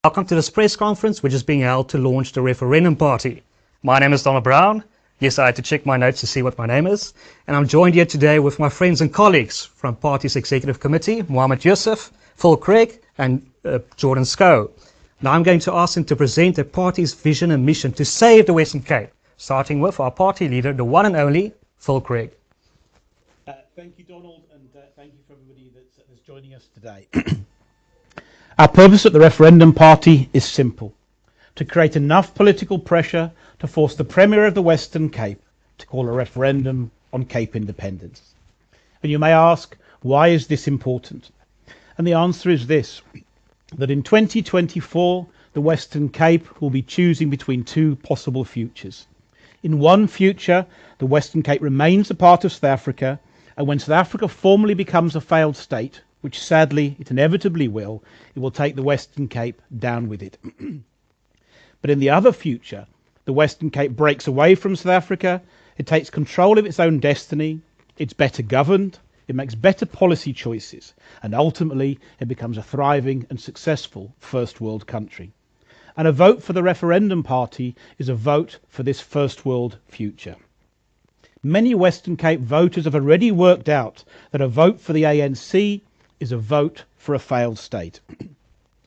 Welcome to this press conference which is being held to launch the Referendum Party. My name is Donald Brown. Yes, I had to check my notes to see what my name is. And I'm joined here today with my friends and colleagues from Party's Executive Committee, Mohammed Yusuf, Phil Craig and Jordan Scow. Now I'm going to ask them to present the party's vision and mission to save the Western Cape, starting with our party leader, the one and only Phil Craig. Thank you, Donald, and thank you for everybody that's joining us today. Our purpose at the Referendum Party is simple: to create enough political pressure to force the Premier of the Western Cape to call a referendum on Cape independence. And you may ask, why is this important? And the answer is this: that in 2024, the Western Cape will be choosing between two possible futures. In one future, the Western Cape remains a part of South Africa, and when South Africa formally becomes a failed state, which sadly it inevitably will, it will take the Western Cape down with it. But in the other future, the Western Cape breaks away from South Africa, it takes control of its own destiny, it's better governed, it makes better policy choices, and ultimately it becomes a thriving and successful first world country. And a vote for the Referendum Party is a vote for this first world future. Many Western Cape voters have already worked out that a vote for the ANC is a vote for a failed state.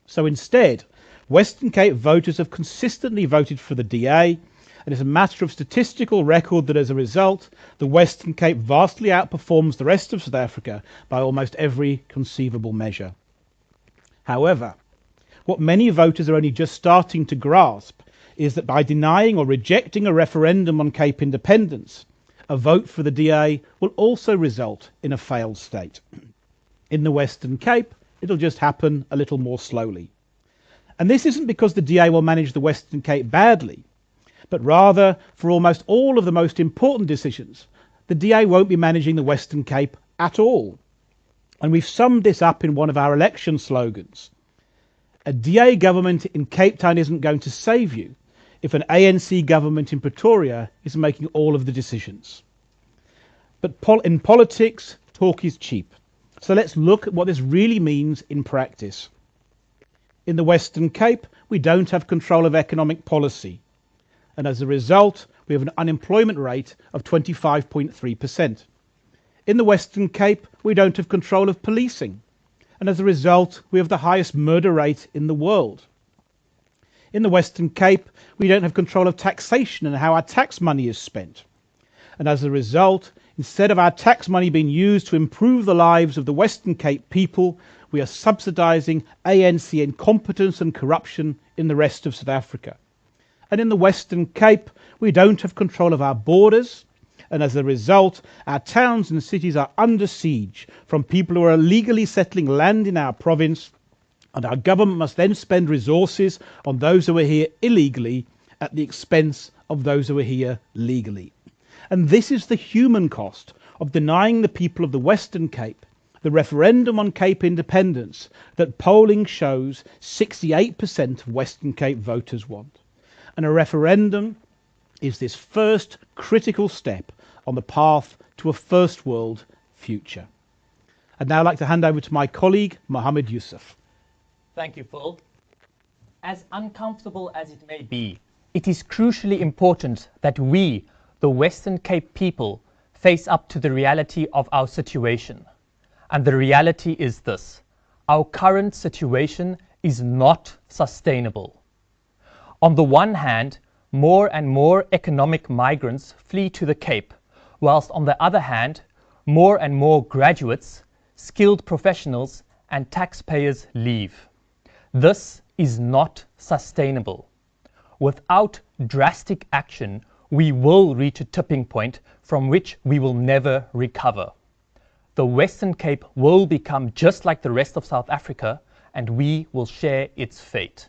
So instead, Western Cape voters have consistently voted for the DA, and it's a matter of statistical record that as a result, the Western Cape vastly outperforms the rest of South Africa by almost every conceivable measure. However, what many voters are only just starting to grasp is that by denying or rejecting a referendum on Cape independence, a vote for the DA will also result in a failed state. In the Western Cape, it'll just happen a little more slowly. And this isn't because the DA will manage the Western Cape badly, but rather for almost all of the most important decisions, the DA won't be managing the Western Cape at all. And we've summed this up in one of our election slogans: a DA government in Cape Town isn't going to save you if an ANC government in Pretoria is making all of the decisions. But in politics, talk is cheap. So let's look at what this really means in practice. In the Western Cape, we don't have control of economic policy, and as a result, we have an unemployment rate of 25.3%. In the Western Cape, we don't have control of policing, and as a result, we have the highest murder rate in the world. In the Western Cape, we don't have control of taxation and how our tax money is spent, and as a result, instead of our tax money being used to improve the lives of the Western Cape people, we are subsidising ANC incompetence and corruption in the rest of South Africa. And in the Western Cape, we don't have control of our borders, and as a result, our towns and cities are under siege from people who are illegally settling land in our province, and our government must then spend resources on those who are here illegally at the expense of those who are here legally. And this is the human cost of denying the people of the Western Cape the referendum on Cape independence that polling shows 68% of Western Cape voters want. And a referendum is this first critical step on the path to a first world future. I'd now like to hand over to my colleague, Mohammed Yusuf. Thank you, Phil. As uncomfortable as it may be, it is crucially important that we, the Western Cape people, face up to the reality of our situation. And the reality is this: our current situation is not sustainable. On the one hand, more and more economic migrants flee to the Cape, whilst on the other hand, more and more graduates, skilled professionals and taxpayers leave. This is not sustainable. Without drastic action, we will reach a tipping point from which we will never recover. The Western Cape will become just like the rest of South Africa, and we will share its fate.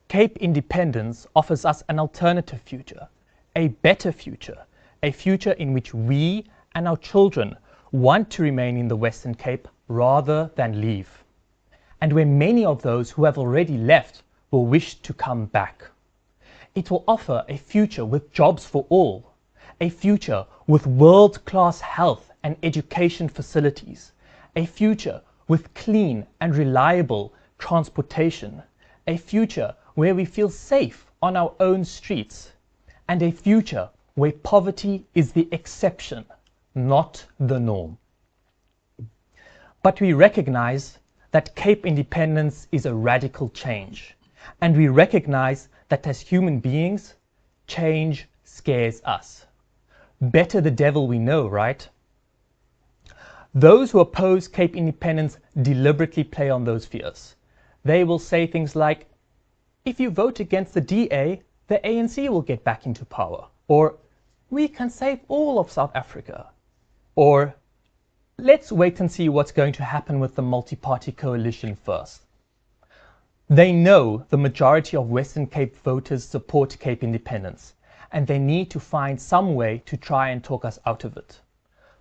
Cape independence offers us an alternative future, a better future, a future in which we and our children want to remain in the Western Cape rather than leave, and where many of those who have already left will wish to come back. It will offer a future with jobs for all, a future with world-class health and education facilities, a future with clean and reliable transportation, a future where we feel safe on our own streets, and a future where poverty is the exception, not the norm. But we recognize that Cape independence is a radical change, and we recognize that as human beings, change scares us. Better the devil we know, right? Those who oppose Cape independence deliberately play on those fears. They will say things like, if you vote against the DA, the ANC will get back into power. Or, we can save all of South Africa. Or, let's wait and see what's going to happen with the multi-party coalition first. They know the majority of Western Cape voters support Cape independence, and they need to find some way to try and talk us out of it.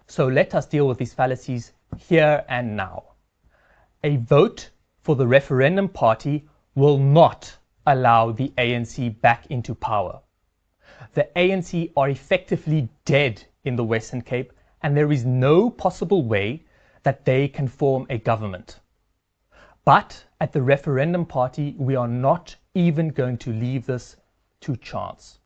So let us deal with these fallacies here and now. A vote for the Referendum Party will not allow the ANC back into power. The ANC are effectively dead in the Western Cape, and there is no possible way that they can form a government. But at the Referendum Party, we are not even going to leave this to chance.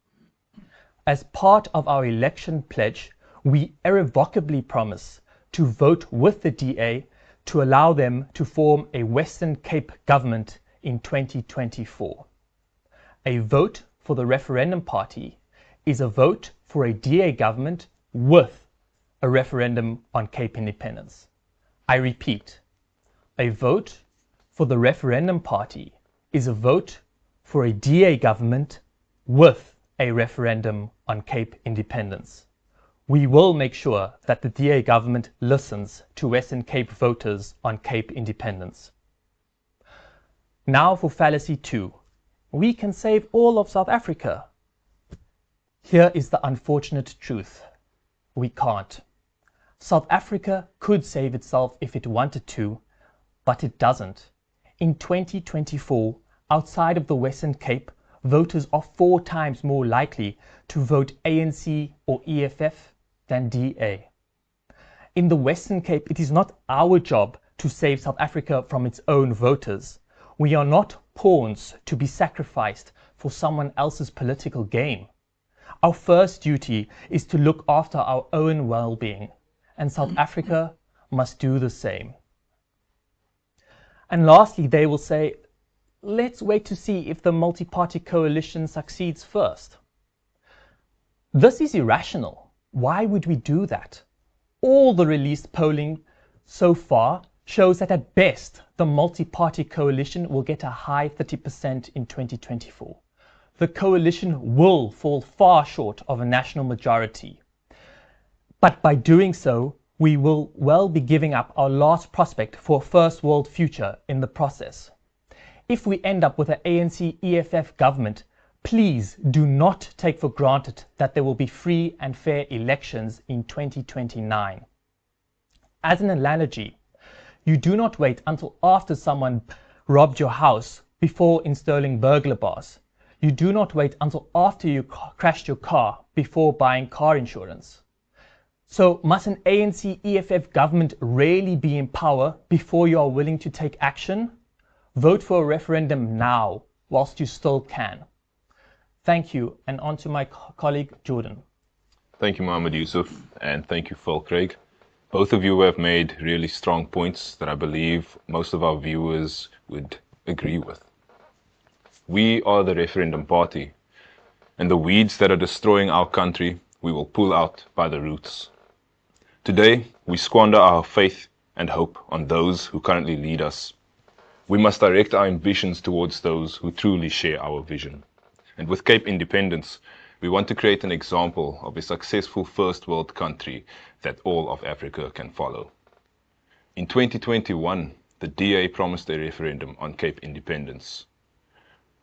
As part of our election pledge, we irrevocably promise to vote with the DA to allow them to form a Western Cape government in 2024. A vote for the Referendum Party is a vote for a DA government with a referendum on Cape independence. I repeat, a vote for the Referendum Party is a vote for a DA government with a referendum on Cape independence. We will make sure that the DA government listens to Western Cape voters on Cape independence. Now for fallacy 2. We can save all of South Africa. Here is the unfortunate truth. We can't. South Africa could save itself if it wanted to, but it doesn't. In 2024, outside of the Western Cape, voters are 4 times more likely to vote ANC or EFF than DA. In the Western Cape, it is not our job to save South Africa from its own voters. We are not pawns to be sacrificed for someone else's political game. Our first duty is to look after our own well-being, and South Africa must do the same. And lastly, they will say, let's wait to see if the multi-party coalition succeeds first. This is irrational. Why would we do that? All the released polling so far shows that at best, the multi-party coalition will get a high 30% in 2024. The coalition will fall far short of a national majority. But by doing so, we will well be giving up our last prospect for a first world future in the process. If we end up with an ANC-EFF government, please do not take for granted that there will be free and fair elections in 2029. As an analogy, you do not wait until after someone robbed your house before installing burglar bars. You do not wait until after you crashed your car before buying car insurance. So must an ANC-EFF government really be in power before you are willing to take action? Vote for a referendum now, whilst you still can. Thank you, and on to my colleague Jordan. Thank you, Mohammed Yusuf, and thank you, Phil Craig. Both of you have made really strong points that I believe most of our viewers would agree with. We are the Referendum Party, and the weeds that are destroying our country, we will pull out by the roots. Today, we squander our faith and hope on those who currently lead us. We must direct our ambitions towards those who truly share our vision. And with Cape independence, we want to create an example of a successful first world country that all of Africa can follow. In 2021, the DA promised a referendum on Cape independence.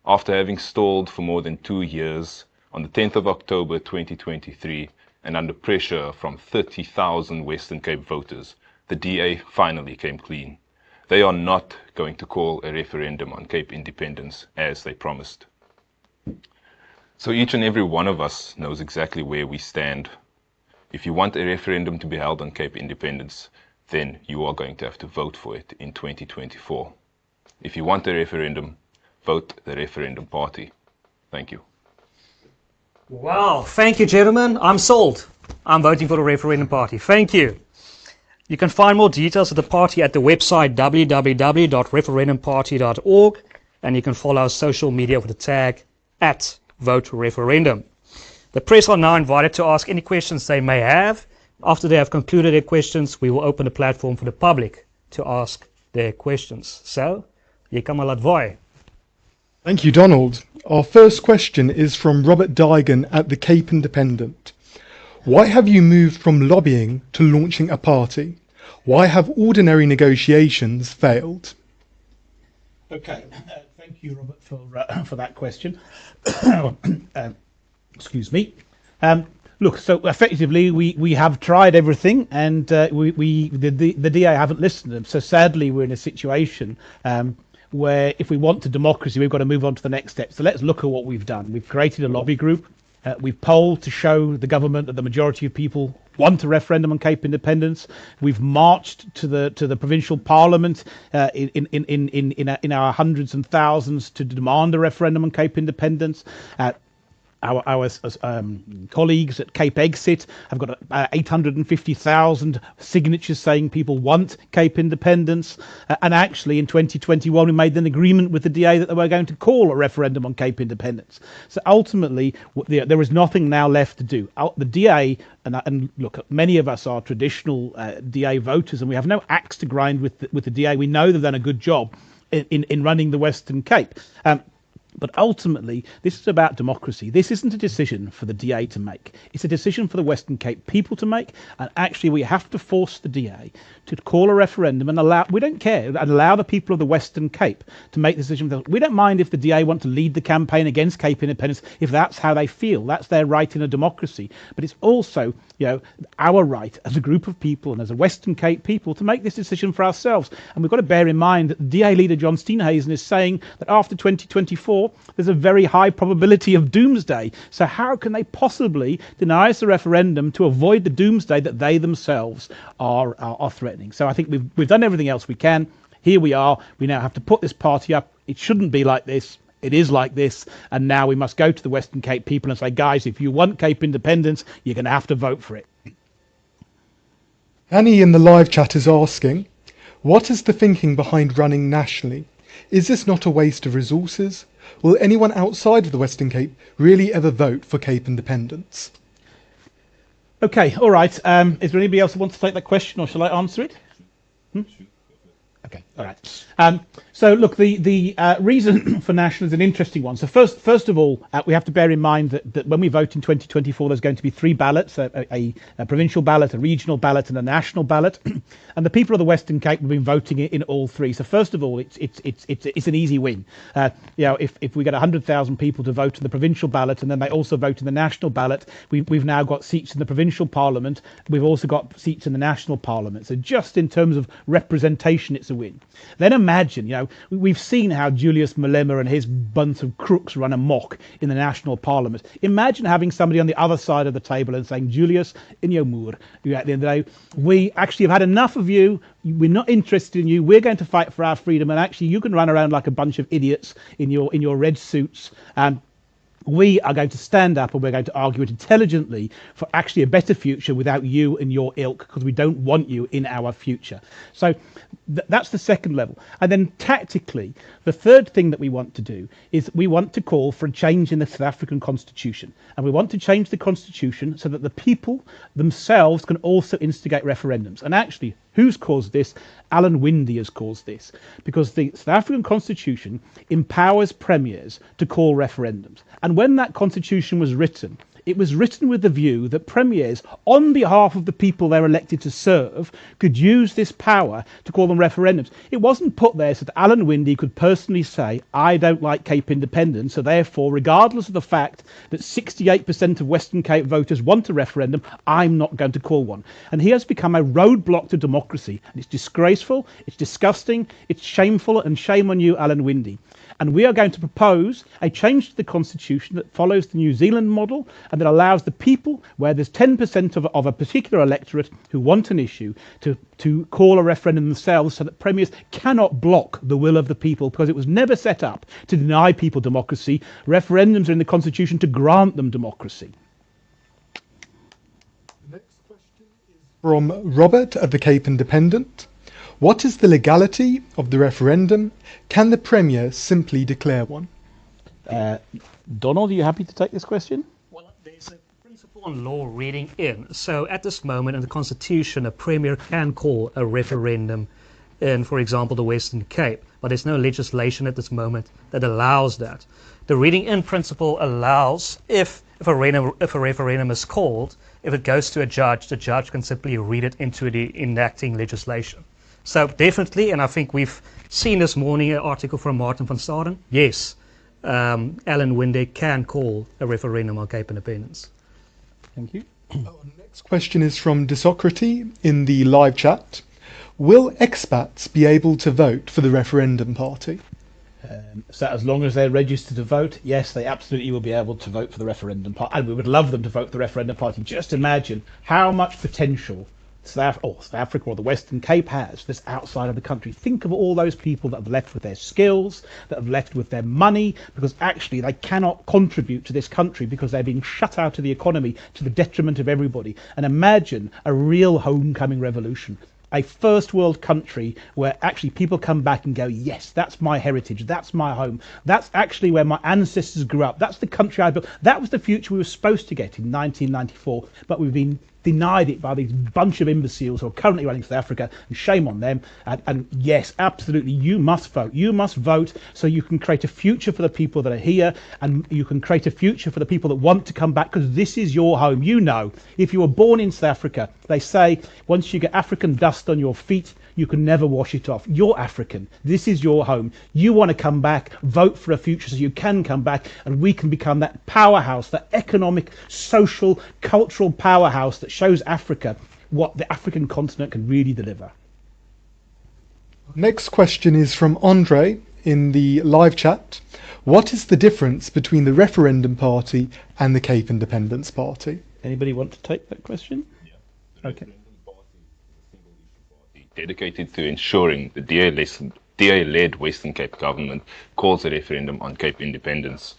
After having stalled for more than 2 years, on the 10th of October 2023, and under pressure from 30,000 Western Cape voters, the DA finally came clean. They are not going to call a referendum on Cape independence as they promised. So each and every one of us knows exactly where we stand. If you want a referendum to be held on Cape independence, then you are going to have to vote for it in 2024. If you want a referendum, vote the Referendum Party. Thank you. Wow, thank you, gentlemen. I'm sold. I'm voting for the Referendum Party. Thank you. You can find more details of the party at the website www.referendumparty.org, and you can follow our social media with the tag @VoteReferendum. The press are now invited to ask any questions they may have. After they have concluded their questions, we will open the platform for the public to ask their questions. So, jy kan maar laat vaai. Thank you, Donald. Our first question is from Robert Dygan at the Cape Independent. Why have you moved from lobbying to launching a party? Why have ordinary negotiations failed? Okay, thank you, Robert, for that question. Excuse me. Look, so effectively we have tried everything, and the DA haven't listened to them. So sadly, we're in a situation where if we want to democracy, we've got to move on to the next step. So let's look at what we've done. We've created a lobby group. We've polled to show the government that the majority of people want a referendum on Cape independence. We've marched to the provincial parliament in our hundreds and thousands to demand a referendum on Cape independence. Our colleagues at Cape Exit have got 850,000 signatures saying people want Cape independence. And actually in 2021 we made an agreement with the DA that they were going to call a referendum on Cape independence. So ultimately there is nothing now left to do. The DA, and look, many of us are traditional DA voters, and we have no axe to grind with the DA. We know they've done a good job in running the Western Cape. But ultimately, this is about democracy. This isn't a decision for the DA to make. It's a decision for the Western Cape people to make. And actually, we have to force the DA to call a referendum and we don't care, and allow the people of the Western Cape to make the decision. We don't mind if the DA want to lead the campaign against Cape independence, if that's how they feel. That's their right in a democracy. But it's also, our right as a group of people and as a Western Cape people to make this decision for ourselves. And we've got to bear in mind that the DA leader, John Steenhuisen, is saying that after 2024, there's a very high probability of doomsday. So how can they possibly deny us a referendum to avoid the doomsday that they themselves are threatening? So I think we've done everything else we can. Here we are. We now have to put this party up. It shouldn't be like this. It is like this. And now we must go to the Western Cape people and say, guys, if you want Cape independence, you're going to have to vote for it. Annie in the live chat is asking, what is the thinking behind running nationally? Is this not a waste of resources? Will anyone outside of the Western Cape really ever vote for Cape independence? Okay, all right. Is there anybody else who wants to take that question, or shall I answer it? Okay, all right. So look, the reason for national is an interesting one. So first of all, we have to bear in mind that when we vote in 2024, there's going to be three ballots: a provincial ballot, a regional ballot, and a national ballot. And the people of the Western Cape have been voting in all three. So first of all, it's an easy win. If we get 100,000 people to vote in the provincial ballot, and then they also vote in the national ballot, we've now got seats in the provincial parliament. We've also got seats in the national parliament. So just in terms of representation, it's a win. Then imagine, we've seen how Julius Malema and his bunch of crooks run amok in the national parliament. Imagine having somebody on the other side of the table and saying, Julius, in your mood, at the end of the day, we actually have had enough of you. We're not interested in you. We're going to fight for our freedom. And actually, you can run around like a bunch of idiots in your red suits. We are going to stand up and we're going to argue it intelligently for actually a better future without you and your ilk, because we don't want you in our future. So that's the second level. And then tactically, the third thing that we want to do is we want to call for a change in the South African constitution. And we want to change the constitution so that the people themselves can also instigate referendums. And actually, who's caused this? Alan Winde has caused this, because the South African constitution empowers premiers to call referendums. And when that constitution was written, it was written with the view that premiers, on behalf of the people they're elected to serve, could use this power to call them referendums. It wasn't put there so that Alan Winde could personally say, I don't like Cape independence, so therefore, regardless of the fact that 68% of Western Cape voters want a referendum, I'm not going to call one. And he has become a roadblock to democracy. And it's disgraceful, it's disgusting, it's shameful, and shame on you, Alan Winde. And we are going to propose a change to the constitution that follows the New Zealand model and that allows the people, where there's 10% of a particular electorate who want an issue, to call a referendum themselves, so that premiers cannot block the will of the people, because it was never set up to deny people democracy. Referendums are in the constitution to grant them democracy. From Robert at the Cape Independent. What is the legality of the referendum? Can the Premier simply declare one? Donald, are you happy to take this question? Well, there's a principle on law reading in. So at this moment in the Constitution, a Premier can call a referendum in, for example, the Western Cape, but there's no legislation at this moment that allows that. The reading in principle allows, if a referendum is called, if it goes to a judge, the judge can simply read it into the enacting legislation. So definitely, and I think we've seen this morning an article from Martin van Staden, yes, Alan Winde can call a referendum on Cape Independence. Thank you. Our next question is from Desocrates in the live chat. Will expats be able to vote for the Referendum Party? So as long as they're registered to vote, yes, they absolutely will be able to vote for the Referendum Party. And we would love them to vote for the Referendum Party. Just imagine how much potential South Africa or the Western Cape has this outside of the country. Think of all those people that have left with their skills, that have left with their money, because actually they cannot contribute to this country because they're being shut out of the economy to the detriment of everybody. And imagine a real homecoming revolution. A first world country where actually people come back and go, yes, that's my heritage, that's my home, that's actually where my ancestors grew up, that's the country I built. That was the future we were supposed to get in 1994, but we've been denied it by these bunch of imbeciles who are currently running South Africa, and shame on them. And yes, absolutely, you must vote. You must vote so you can create a future for the people that are here, and you can create a future for the people that want to come back, because this is your home. You know, if you were born in South Africa, they say once you get African dust on your feet, you can never wash it off. You're African. This is your home. You want to come back, vote for a future so you can come back, and we can become that powerhouse, that economic, social, cultural powerhouse that shows Africa what the African continent can really deliver. Next question is from Andre in the live chat. What is the difference between the Referendum Party and the Cape Independence Party? Anybody want to take that question? Yeah. Okay. Dedicated to ensuring the DA-led Western Cape government calls a referendum on Cape independence.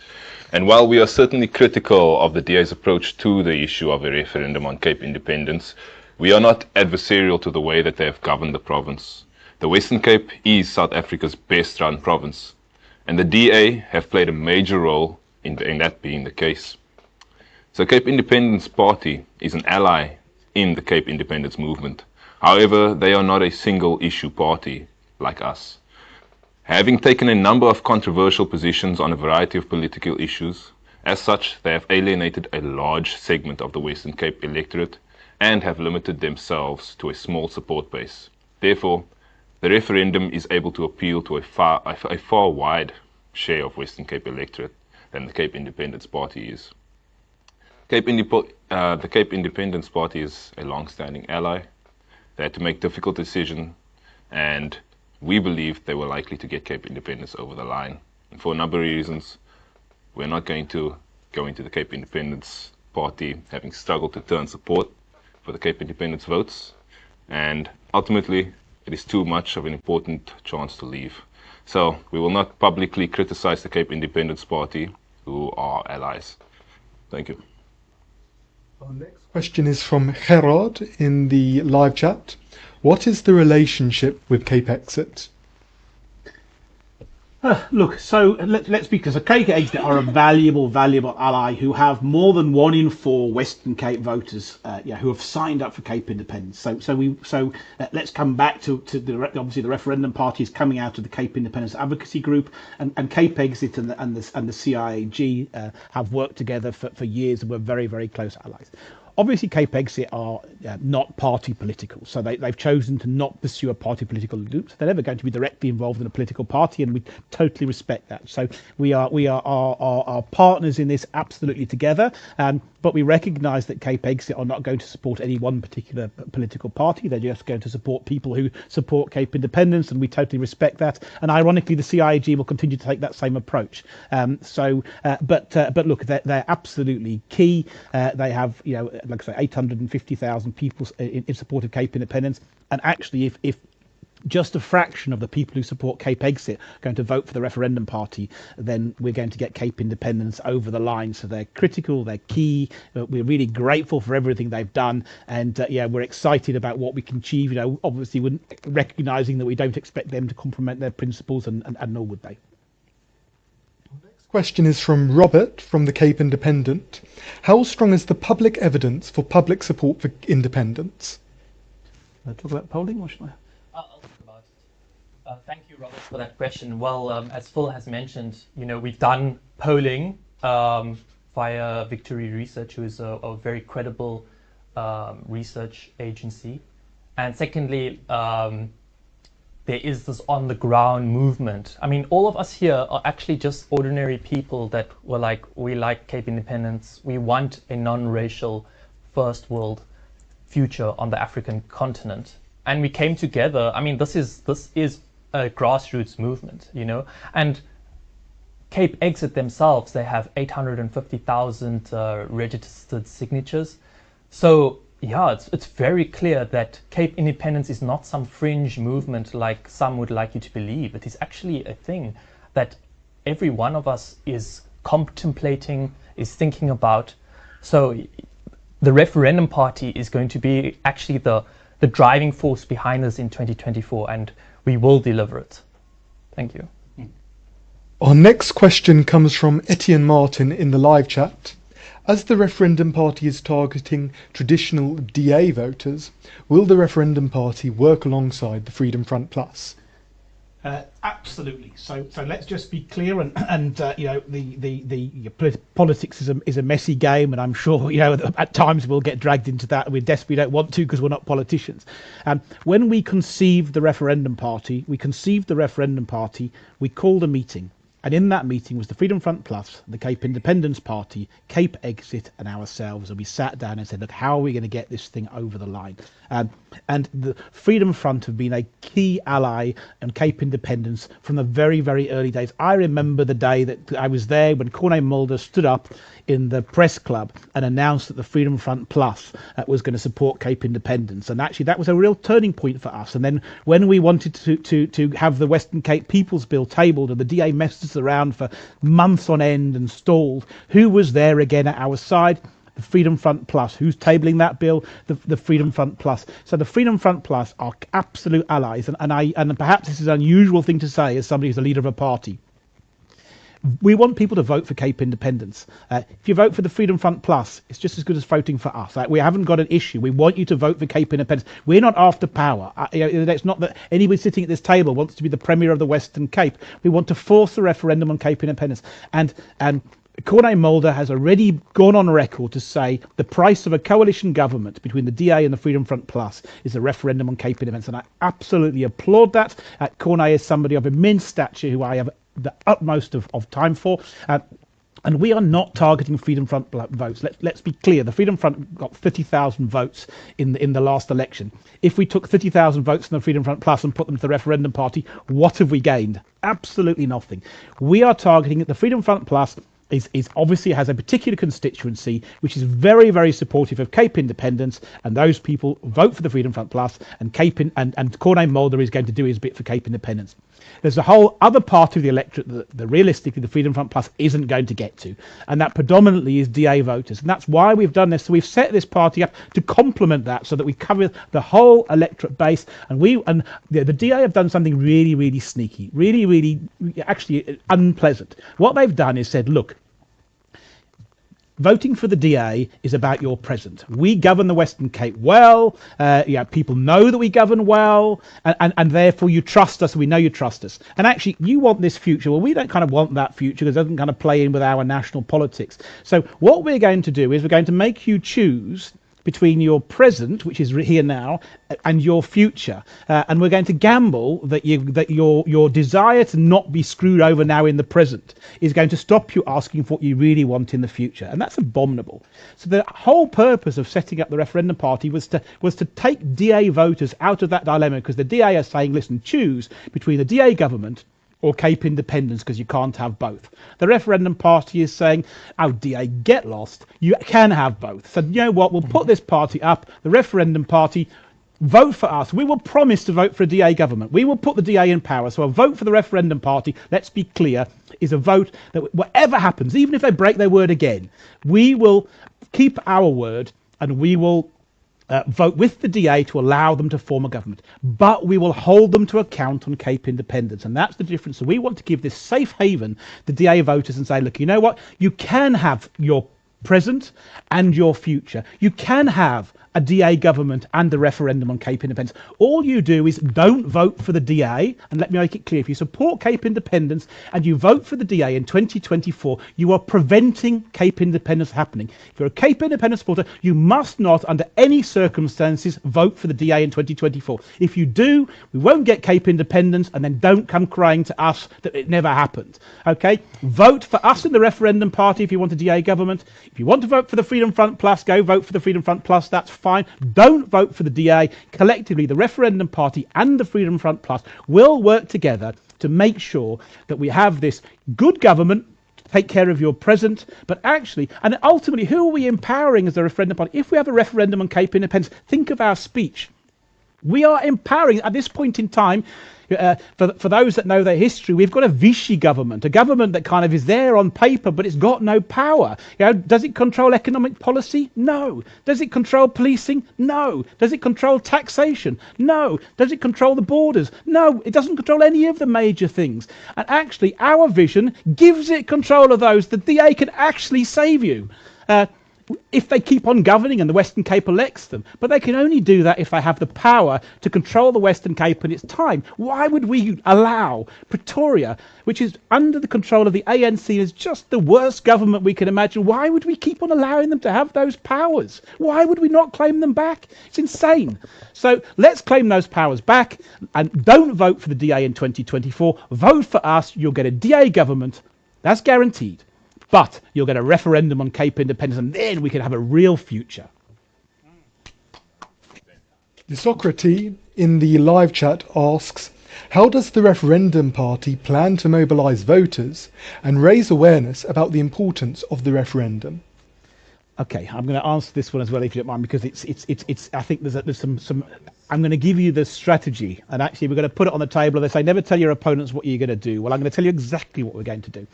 And while we are certainly critical of the DA's approach to the issue of a referendum on Cape independence, we are not adversarial to the way that they have governed the province. The Western Cape is South Africa's best-run province, and the DA have played a major role in that being the case. So Cape Independence Party is an ally in the Cape independence movement. However, they are not a single-issue party like us. Having taken a number of controversial positions on a variety of political issues, as such, they have alienated a large segment of the Western Cape electorate and have limited themselves to a small support base. Therefore, the referendum is able to appeal to a far wide share of Western Cape electorate than the Cape Independence Party is. The Cape Independence Party is a long-standing ally. They had to make difficult decisions, and we believe they were likely to get Cape Independence over the line. And for a number of reasons, we're not going to go into the Cape Independence Party having struggled to turn support for the Cape Independence votes, and ultimately it is too much of an important chance to leave. So we will not publicly criticize the Cape Independence Party, who are allies. Thank you. Our next question is from Gerard in the live chat. What is the relationship with Cape Exit? Look, so let's be clear. So Cape Exit are a valuable ally who have more than 1 in 4 Western Cape voters, who have signed up for Cape Independence. So let's come back to obviously the Referendum Party is coming out of the Cape Independence Advocacy Group, and Cape Exit and the CIAG have worked together for years and were very, very close allies. obviously Cape Exit are not party political, so they've chosen to not pursue a party political loop. So they're never going to be directly involved in a political party, and we totally respect that. So we are our partners in this absolutely together, but we recognise that Cape Exit are not going to support any one particular political party. They're just going to support people who support Cape independence, and we totally respect that. And ironically, the CIG will continue to take that same approach. But look, they're absolutely key. They have, like I say, 850,000 people in support of Cape independence. And actually, if just a fraction of the people who support Cape Exit are going to vote for the Referendum Party, then we're going to get Cape independence over the line. So they're critical, they're key. We're really grateful for everything they've done, and we're excited about what we can achieve. Obviously, we're recognising that we don't expect them to complement their principles, and nor would they. Question is from Robert from the Cape Independent. How strong is the public evidence for public support for independence? Talk about polling, or should I? I'll talk about it. Thank you, Robert, for that question. Well, as Phil has mentioned, we've done polling via Victory Research, who is a very credible research agency. And secondly, there is this on-the-ground movement. I mean, all of us here are actually just ordinary people that were like, we like Cape independence. We want a non-racial first world future on the African continent. And we came together. I mean, this is a grassroots movement, and Cape Exit themselves, they have 850,000 registered signatures. So yeah, it's very clear that Cape independence is not some fringe movement like some would like you to believe. It is actually a thing that every one of us is contemplating, is thinking about. So the Referendum Party is going to be actually the driving force behind us in 2024, and we will deliver it. Thank you. Our next question comes from Etienne Martin in the live chat. As the Referendum Party is targeting traditional DA voters, will the Referendum Party work alongside the Freedom Front Plus? Absolutely. So let's just be clear, and the politics is a messy game, and I'm sure at times we'll get dragged into that. We desperately don't want to, because we're not politicians. When we conceived the Referendum Party, we called a meeting. And in that meeting was the Freedom Front Plus, the Cape Independence Party, Cape Exit, and ourselves. And we sat down and said, look, how are we going to get this thing over the line? And the Freedom Front have been a key ally and Cape Independence from the very, very early days. I remember the day that I was there when Corné Mulder stood up in the press club and announced that the Freedom Front Plus was going to support Cape Independence. And actually that was a real turning point for us. And then when we wanted to have the Western Cape People's Bill tabled, and the DA messed us around for months on end and stalled, who was there again at our side? The Freedom Front Plus. Who's tabling that bill? The Freedom Front Plus. So the Freedom Front Plus are absolute allies, and perhaps this is an unusual thing to say as somebody who's the leader of a party. We want people to vote for Cape Independence. If you vote for the Freedom Front Plus, it's just as good as voting for us. We haven't got an issue. We want you to vote for Cape Independence. We're not after power. It's not that anybody sitting at this table wants to be the Premier of the Western Cape. We want to force a referendum on Cape Independence. And Corné Mulder has already gone on record to say the price of a coalition government between the DA and the Freedom Front Plus is a referendum on Cape Independence. And I absolutely applaud that. Corné is somebody of immense stature who I have the utmost of time for. And we are not targeting Freedom Front votes. Let's be clear. The Freedom Front got 30,000 votes in the last election. If we took 30,000 votes from the Freedom Front Plus and put them to the Referendum Party, what have we gained? Absolutely nothing. We are targeting the Freedom Front Plus. Is obviously has a particular constituency which is very, very supportive of Cape Independence, and those people vote for the Freedom Front Plus, and Corné Mulder is going to do his bit for Cape Independence. There's a whole other part of the electorate that realistically the Freedom Front Plus isn't going to get to, and that predominantly is DA voters, and that's why we've done this. So we've set this party up to complement that, so that we cover the whole electorate base. And the DA have done something really, really sneaky, really, really actually unpleasant. What they've done is said, look, voting for the DA is about your present. We govern the Western Cape well. People know that we govern well, and therefore you trust us. We know you trust us. And actually, you want this future. Well, we don't kind of want that future because it doesn't kind of play in with our national politics. So what we're going to do is we're going to make you choose between your present, which is here now, and your future, and we're going to gamble that your desire to not be screwed over now in the present is going to stop you asking for what you really want in the future, and that's abominable. So the whole purpose of setting up the Referendum Party was to take DA voters out of that dilemma, because the DA are saying, listen, choose between the DA government or Cape independence, because you can't have both. The Referendum Party is saying, oh, DA, get lost. You can have both. So you know what? We'll put this party up, the Referendum Party. Vote for us. We will promise to vote for a DA government. We will put the DA in power. So a vote for the Referendum Party, let's be clear, is a vote that whatever happens, even if they break their word again, we will keep our word and we will vote with the DA to allow them to form a government, but we will hold them to account on Cape independence, and that's the difference. So we want to give this safe haven to DA voters and say, look, you know what, you can have your present and your future. You can have a DA government and the referendum on Cape independence. All you do is don't vote for the DA, and let me make it clear, if you support Cape independence and you vote for the DA in 2024, you are preventing Cape independence happening. If you're a Cape independence supporter, you must not, under any circumstances, vote for the DA in 2024. If you do, we won't get Cape independence, and then don't come crying to us that it never happened. Okay? Vote for us in the Referendum Party if you want a DA government. If you want to vote for the Freedom Front Plus, go vote for the Freedom Front Plus. That's fine. Don't vote for the DA. Collectively, the Referendum Party and the Freedom Front Plus will work together to make sure that we have this good government to take care of your present, but actually, and ultimately, who are we empowering as a Referendum Party? If we have a referendum on Cape independence, think of our speech. We are empowering, at this point in time, for those that know their history, we've got a Vichy government, a government that kind of is there on paper, but it's got no power. You know, does it control economic policy? No. Does it control policing? No. Does it control taxation? No. Does it control the borders? No. It doesn't control any of the major things. And actually, our vision gives it control of those. The DA can actually save you. If they keep on governing and the Western Cape elects them. But they can only do that if they have the power to control the Western Cape in its time. Why would we allow Pretoria, which is under the control of the ANC, is just the worst government we can imagine? Why would we keep on allowing them to have those powers? Why would we not claim them back? It's insane. So let's claim those powers back, and don't vote for the DA in 2024. Vote for us. You'll get a DA government. That's guaranteed. But you'll get a referendum on Cape independence, and then we can have a real future. The Socrates in the live chat asks, how does the Referendum Party plan to mobilise voters and raise awareness about the importance of the referendum? Okay, I'm going to answer this one as well, if you don't mind, because it's. I think there's some. I'm going to give you the strategy, and actually we're going to put it on the table. They say never tell your opponents what you're going to do. Well, I'm going to tell you exactly what we're going to do.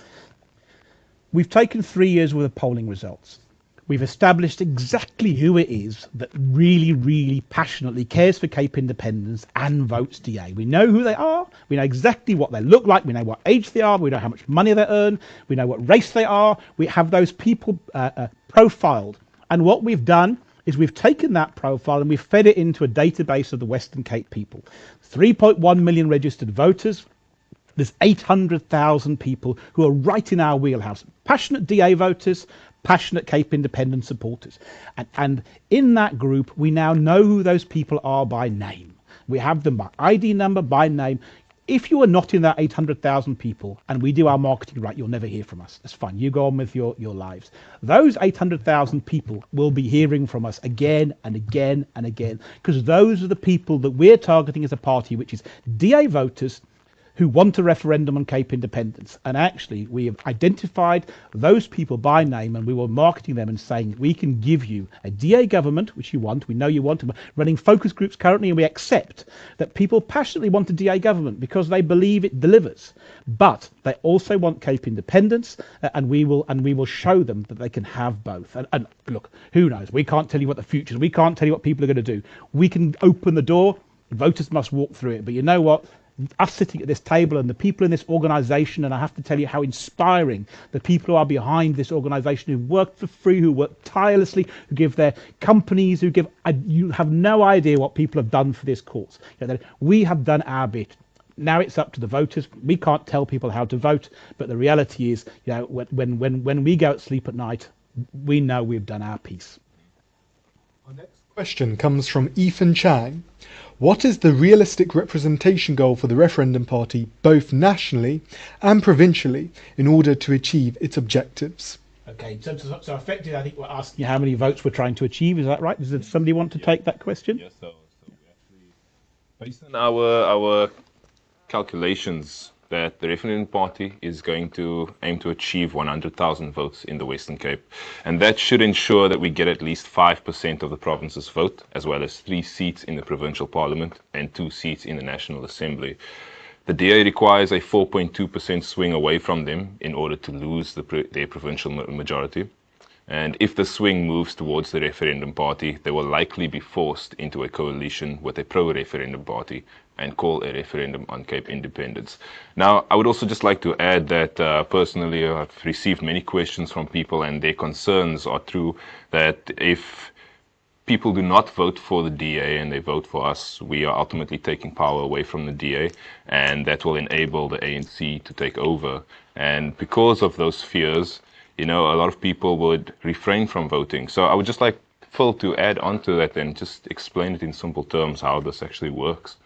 We've taken 3 years worth of polling results. We've established exactly who it is that really, really passionately cares for Cape independence and votes DA. We know who they are. We know exactly what they look like. We know what age they are. We know how much money they earn. We know what race they are. We have those people profiled. And what we've done is we've taken that profile and we've fed it into a database of the Western Cape people. 3.1 million registered voters. There's 800,000 people who are right in our wheelhouse. Passionate DA voters, passionate Cape independence supporters. And in that group, we now know who those people are by name. We have them by ID number, by name. If you are not in that 800,000 people and we do our marketing right, you'll never hear from us. That's fine. You go on with your lives. Those 800,000 people will be hearing from us again and again and again, because those are the people that we're targeting as a party, which is DA voters who want a referendum on Cape independence. And actually, we have identified those people by name, and we were marketing them and saying, we can give you a DA government, which you want, we know you want. We're running focus groups currently, and we accept that people passionately want a DA government because they believe it delivers. But they also want Cape independence, and we will show them that they can have both. And look, who knows? We can't tell you what the future is. We can't tell you what people are going to do. We can open the door. Voters must walk through it. But you know what? Us sitting at this table and the people in this organisation, and I have to tell you how inspiring the people who are behind this organisation, who work for free, who work tirelessly, who give their companies, who give, you have no idea what people have done for this cause. You know, we have done our bit. Now it's up to the voters. We can't tell people how to vote, but the reality is, you know, when we go to sleep at night, we know we've done our piece. Our next question comes from Ethan Chang. What is the realistic representation goal for the Referendum Party, both nationally and provincially, in order to achieve its objectives? Okay, so effectively, I think we're asking you how many votes we're trying to achieve. Is that right? Does somebody want to take that question? Yes, so we actually, based on our calculations, that the Referendum Party is going to aim to achieve 100,000 votes in the Western Cape. And that should ensure that we get at least 5% of the province's vote, as well as 3 seats in the provincial parliament and 2 seats in the National Assembly. The DA requires a 4.2% swing away from them in order to lose their provincial majority. And if the swing moves towards the Referendum Party, they will likely be forced into a coalition with a pro-referendum party and call a referendum on Cape independence. Now, I would also just like to add that personally, I've received many questions from people, and their concerns are true, that if people do not vote for the DA and they vote for us, we are ultimately taking power away from the DA, and that will enable the ANC to take over. And because of those fears, a lot of people would refrain from voting. So I would just like Phil to add on to that and just explain it in simple terms how this actually works.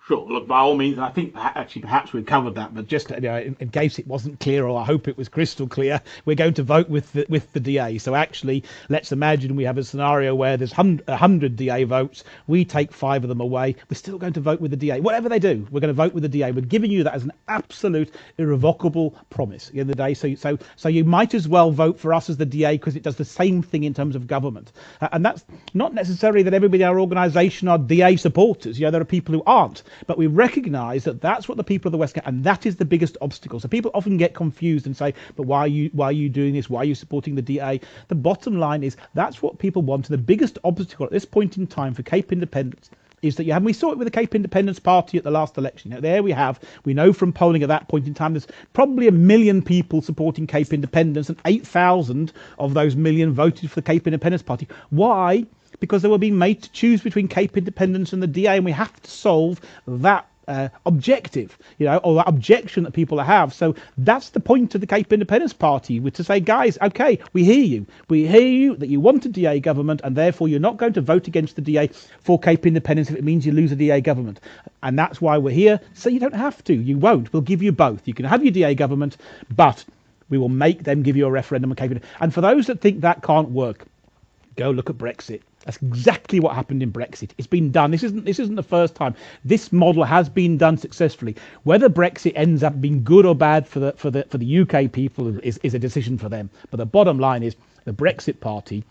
Sure. Look, by all means, I think perhaps we've covered that, but just in case it wasn't clear, or I hope it was crystal clear, we're going to vote with the DA. So actually, let's imagine we have a scenario where there's 100 DA votes, we take 5 of them away, we're still going to vote with the DA. Whatever they do, we're going to vote with the DA. We're giving you that as an absolute irrevocable promise at the end of the day. So you might as well vote for us as the DA, because it does the same thing in terms of government. And that's not necessarily that everybody in our organisation are DA supporters. There are people who aren't. But we recognise that that's what the people of the West get, and that is the biggest obstacle. So people often get confused and say, but why are you doing this? Why are you supporting the DA? The bottom line is that's what people want. And the biggest obstacle at this point in time for Cape independence is that you have, and we saw it with the Cape Independence Party at the last election. There we know from polling at that point in time, there's probably 1 million people supporting Cape independence, and 8,000 of those million voted for the Cape Independence Party. Why? Because they were being made to choose between Cape independence and the DA, and we have to solve that objective, or that objection that people have. So that's the point of the Cape Independence Party, to say, guys, okay, we hear you that you want a DA government, and therefore you're not going to vote against the DA for Cape independence if it means you lose a DA government. And that's why we're here. So you don't have to, you won't. We'll give you both. You can have your DA government, but we will make them give you a referendum on Cape Independence. And for those that think that can't work, go look at Brexit. That's exactly what happened in Brexit. It's been done. This isn't the first time. This model has been done successfully. Whether Brexit ends up being good or bad for the UK people is a decision for them. But the bottom line is the Brexit Party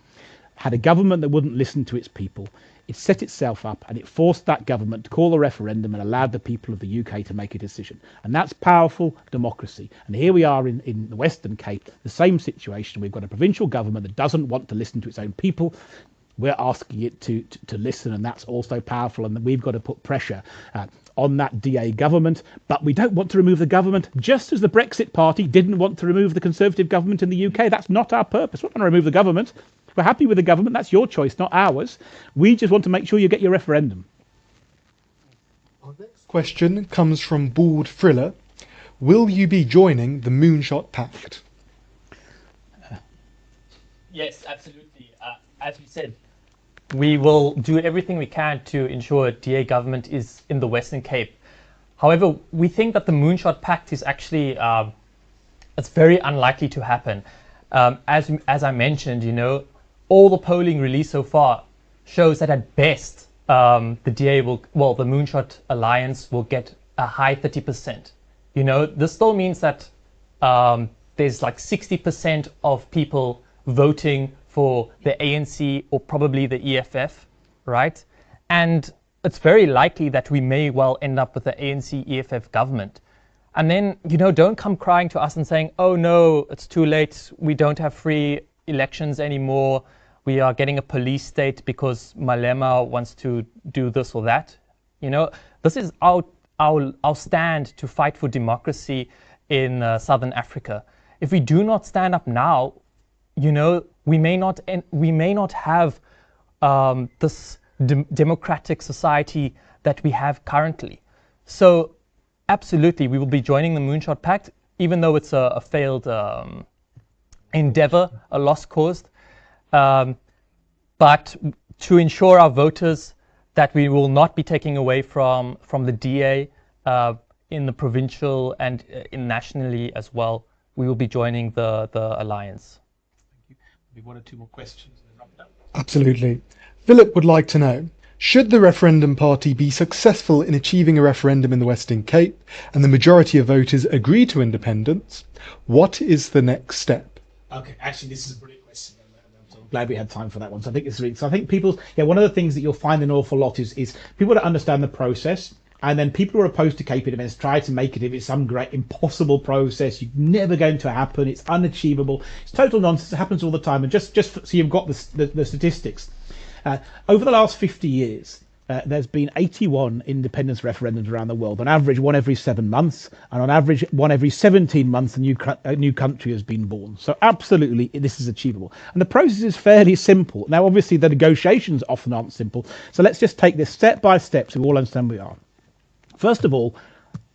had a government that wouldn't listen to its people. It set itself up and it forced that government to call a referendum and allowed the people of the UK to make a decision. And that's powerful democracy. And here we are in the Western Cape, the same situation. We've got a provincial government that doesn't want to listen to its own people. We're asking it to listen, and that's also powerful. And we've got to put pressure on that DA government. But we don't want to remove the government, just as the Brexit Party didn't want to remove the Conservative government in the UK. That's not our purpose. We're not going to remove the government. We're happy with the government. That's your choice, not ours. We just want to make sure you get your referendum. Our next question comes from Bald Friller. Will you be joining the Moonshot Pact? Yes, absolutely. As we said, we will do everything we can to ensure DA government is in the Western Cape. However, we think that the Moonshot Pact is actually it's very unlikely to happen. As I mentioned, all the polling released so far shows that at best the DA the Moonshot Alliance will get a high 30%. This still means that there's like 60% of people voting for the ANC or probably the EFF, right? And it's very likely that we may well end up with the ANC EFF government. And then, don't come crying to us and saying, oh no, it's too late. We don't have free elections anymore. We are getting a police state because Malema wants to do this or that. This is our stand to fight for democracy in Southern Africa. If we do not stand up now, we may not have this democratic society that we have currently. So absolutely, we will be joining the Moonshot Pact, even though it's a failed endeavor, a lost cause. But to ensure our voters that we will not be taking away from the DA in the provincial and nationally as well, we will be joining the alliance. Thank you. Maybe one or two more questions and then wrap it up. Absolutely. Philip would like to know, should the Referendum Party be successful in achieving a referendum in the Western Cape and the majority of voters agree to independence, what is the next step? Okay, actually, this is a brilliant question. I'm glad we had time for that one. So I think it's really, so I think people, one of the things that you'll find an awful lot is people that understand the process, and then people who are opposed to Cape Independence try to make it if it's some great impossible process, you're never going to happen, it's unachievable. It's total nonsense. It happens all the time. And just so you've got the statistics, over the last 50 years, there's been 81 independence referendums around the world. On average, one every 7 months, and on average, one every 17 months, a new country has been born. So absolutely, this is achievable. And the process is fairly simple. Now, obviously, the negotiations often aren't simple. So let's just take this step by step so we all understand where we are. First of all,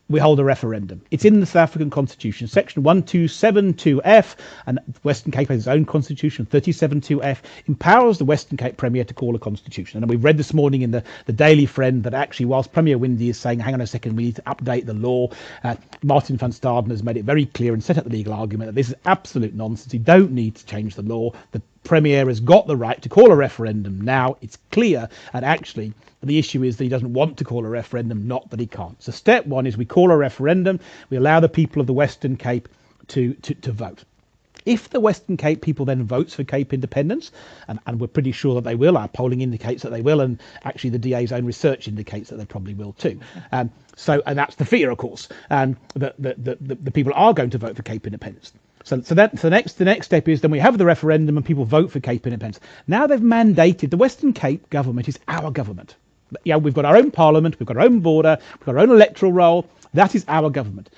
we hold a referendum. It's in the South African Constitution, section 1272F, and Western Cape has its own constitution, 372F, empowers the Western Cape Premier to call a constitution. And we've read this morning in the Daily Friend that actually, whilst Premier Windy is saying, hang on a second, we need to update the law, Martin van Staden has made it very clear and set up the legal argument that this is absolute nonsense. You don't need to change the law. The Premier has got the right to call a referendum now. It's clear, and actually the issue is that he doesn't want to call a referendum, not that he can't. So step one is we call a referendum. We allow the people of the Western Cape to vote. If the Western Cape people then votes for Cape independence, and we're pretty sure that they will, our polling indicates that they will, and actually the DA's own research indicates that they probably will too. And that's the fear, of course, that the people are going to vote for Cape independence. So the next step is then we have the referendum and people vote for Cape independence. Now they've mandated, the Western Cape government is our government. Yeah, we've got our own parliament, we've got our own border, we've got our own electoral roll. That is our government.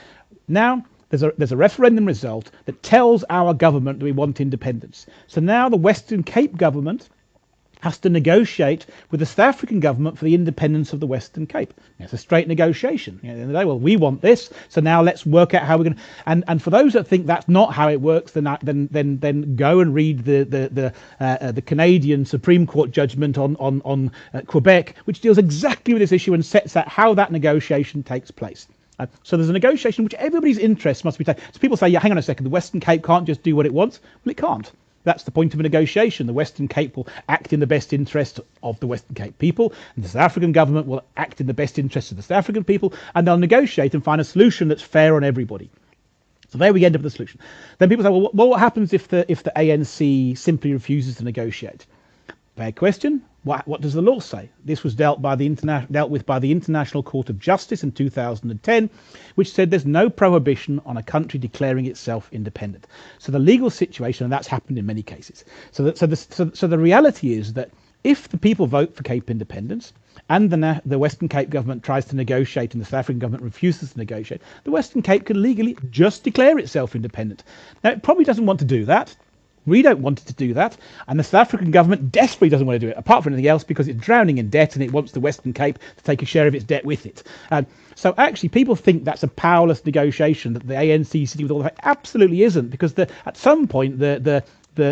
Now there's a referendum result that tells our government that we want independence. So now the Western Cape government has to negotiate with the South African government for the independence of the Western Cape. It's a straight negotiation. At the end of the day, well, we want this, so now let's work out how we're going to. And for those that think that's not how it works, then go and read the Canadian Supreme Court judgment on Quebec, which deals exactly with this issue and sets out how that negotiation takes place. So there's a negotiation in which everybody's interest must be taken. So people say, yeah, hang on a second, the Western Cape can't just do what it wants. Well, it can't. That's the point of a negotiation. The Western Cape will act in the best interest of the Western Cape people, and the South African government will act in the best interest of the South African people, and they'll negotiate and find a solution that's fair on everybody. So there we end up with a solution. Then people say, well, what happens if the ANC simply refuses to negotiate? Fair question. What does the law say? This was dealt with by the International Court of Justice in 2010, which said there's no prohibition on a country declaring itself independent. So the legal situation, and that's happened in many cases. So the reality is that if the people vote for Cape independence and the Western Cape government tries to negotiate and the South African government refuses to negotiate, the Western Cape can legally just declare itself independent. Now, it probably doesn't want to do that. We don't want it to do that, and the South African government desperately doesn't want to do it, apart from anything else, because it's drowning in debt and it wants the Western Cape to take a share of its debt with it. So actually, people think that's a powerless negotiation, that the ANC sitting with all the facts. Absolutely isn't, because at some point the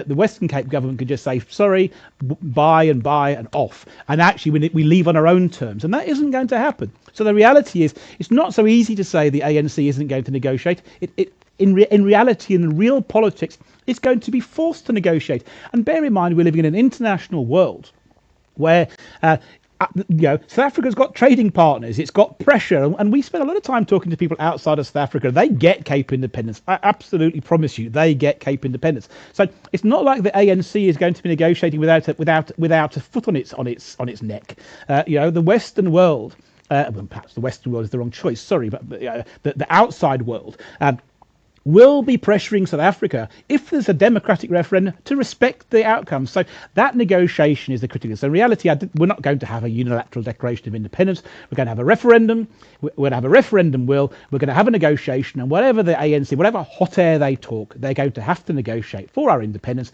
Western Cape government could just say, sorry, buy and off, and actually we leave on our own terms, and that isn't going to happen. So the reality is, it's not so easy to say the ANC isn't going to negotiate. In reality, in real politics, it's going to be forced to negotiate. And bear in mind, we're living in an international world where South Africa's got trading partners, it's got pressure, and we spend a lot of time talking to people outside of South Africa. They get Cape independence. I absolutely promise you, they get Cape independence. So it's not like the ANC is going to be negotiating without a foot on its neck. The Western world, perhaps the Western world is the wrong choice. Sorry, but the outside world. Will be pressuring South Africa, if there's a democratic referendum, to respect the outcome. So that negotiation is the critical. So in reality, we're not going to have a unilateral declaration of independence. We're going to have a referendum. We're going to have a referendum will. We're going to have a negotiation, and whatever the ANC, whatever hot air they talk, they're going to have to negotiate for our independence,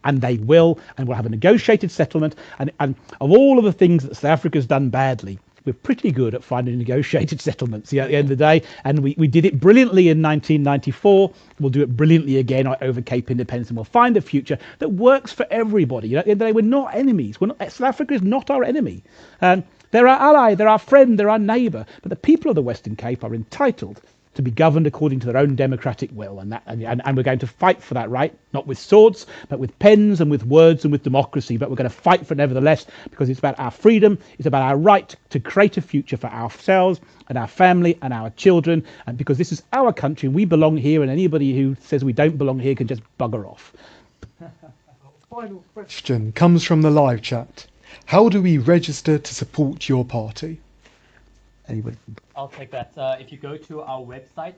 and they will, and we'll have a negotiated settlement. And of all of the things that South Africa's done badly, we're pretty good at finding negotiated settlements at the end of the day, and we did it brilliantly in 1994. We'll do it brilliantly again over Cape Independence, and we'll find a future that works for everybody. At the end of the day, we're not enemies. South Africa is not our enemy. They're our ally, they're our friend, they're our neighbour, but the people of the Western Cape are entitled to be governed according to their own democratic will, and we're going to fight for that right, not with swords, but with pens and with words and with democracy. But we're going to fight for it nevertheless, because it's about our freedom, it's about our right to create a future for ourselves and our family and our children, and because this is our country and we belong here, and anybody who says we don't belong here can just bugger off. Final question comes from the live chat. How do we register to support your party? Anybody? I'll take that. If you go to our website,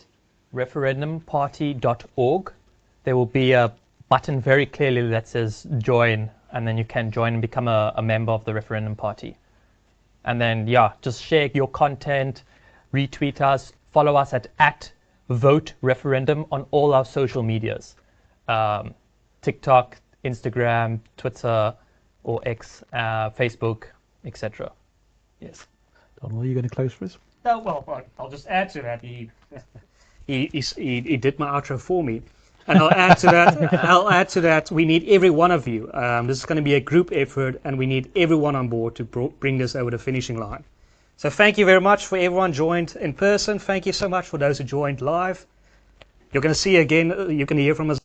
referendumparty.org, there will be a button very clearly that says join, and then you can join and become a member of the Referendum Party. And then, yeah, just share your content, retweet us, follow us at Vote Referendum on all our social medias. TikTok, Instagram, Twitter, or X, Facebook, etc. Yes. Donald, are you going to close for us? No, well, I'll just add to that. He did my outro for me, and I'll add to that. I'll add to that. We need every one of you. This is going to be a group effort, and we need everyone on board to bring this over the finishing line. So thank you very much for everyone joined in person. Thank you so much for those who joined live. You're going to see again. You can hear from us.